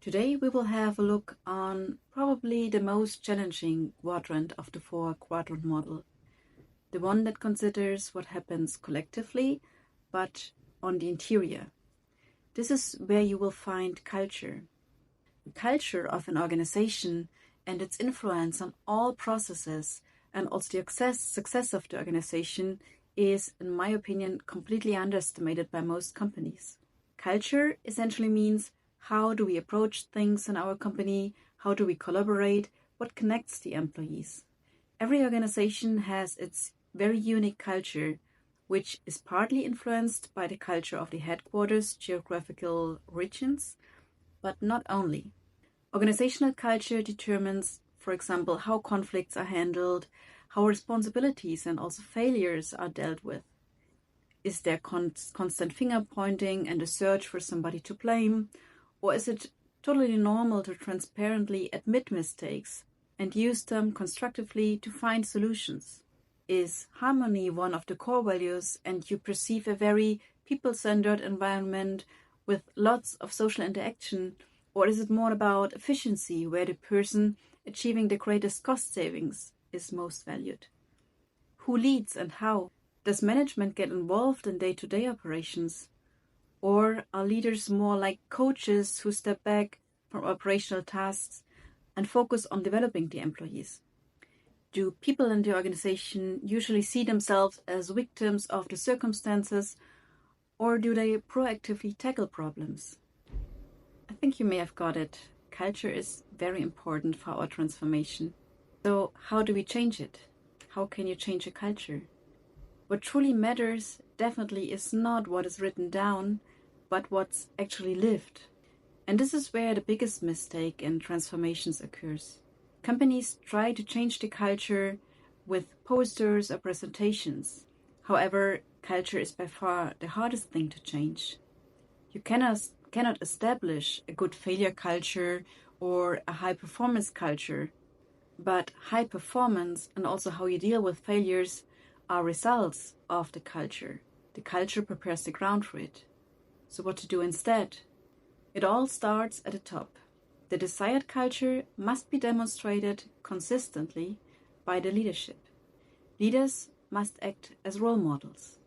Today we will have a look on probably the most challenging quadrant of the Four-Quadrant model, the one that considers what happens collectively, but on the interior. This is where you will find culture. The culture of an organization and its influence on all processes and also the success of the organization is, in my opinion, completely underestimated by most companies. Culture essentially means how do we approach things in our company, how do we collaborate, what connects the employees. Every organization has its very unique culture, which is partly influenced by the culture of the headquarters geographical regions, but not only. Organizational culture determines, for example, how conflicts are handled, how responsibilities and also failures are dealt with. Is there constant finger pointing and a search for somebody to blame? Or is it totally normal to transparently admit mistakes and use them constructively to find solutions? Is harmony one of the core values and you perceive a very people-centered environment with lots of social interaction? Or is it more about efficiency, where the person achieving the greatest cost savings is most valued? Who leads and how? Does management get involved in day-to-day operations? Or are leaders more like coaches who step back from operational tasks and focus on developing the employees? Do people in the organization usually see themselves as victims of the circumstances, or do they proactively tackle problems? I think you may have got it. Culture is very important for our transformation. So how do we change it? How can you change a culture? What truly matters definitely is not what is written down, but what's actually lived. And this is where the biggest mistake in transformations occurs. Companies try to change the culture with posters or presentations. However, culture is by far the hardest thing to change. You cannot establish a good failure culture or a high performance culture, but high performance and also how you deal with failures are results of the culture. The culture prepares the ground for it. So what to do instead? It all starts at the top. The desired culture must be demonstrated consistently by the leadership. Leaders must act as role models.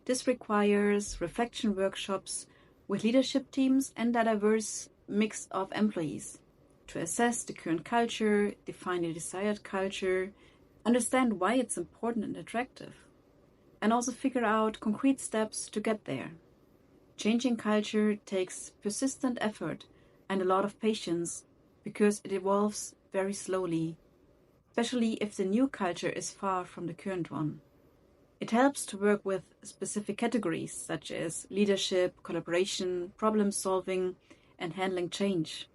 This requires reflection workshops with leadership teams and a diverse mix of employees to assess the current culture, define the desired culture, understand why it's important and attractive, and also figure out concrete steps to get there. Changing culture takes persistent effort and a lot of patience because it evolves very slowly, especially if the new culture is far from the current one. It helps to work with specific categories such as leadership, collaboration, problem solving, and handling change.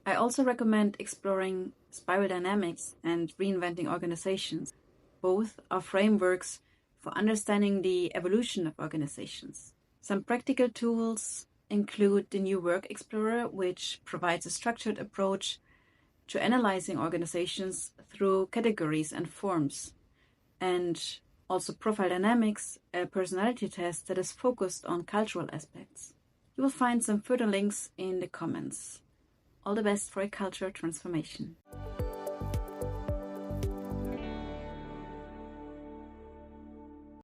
I also recommend exploring spiral dynamics and reinventing organizations. Both are frameworks for understanding the evolution of organizations. Some practical tools include the New Work Explorer, which provides a structured approach to analyzing organizations through categories and forms, and also Profile Dynamics, a personality test that is focused on cultural aspects. You will find some further links in the comments. All the best for a cultural transformation.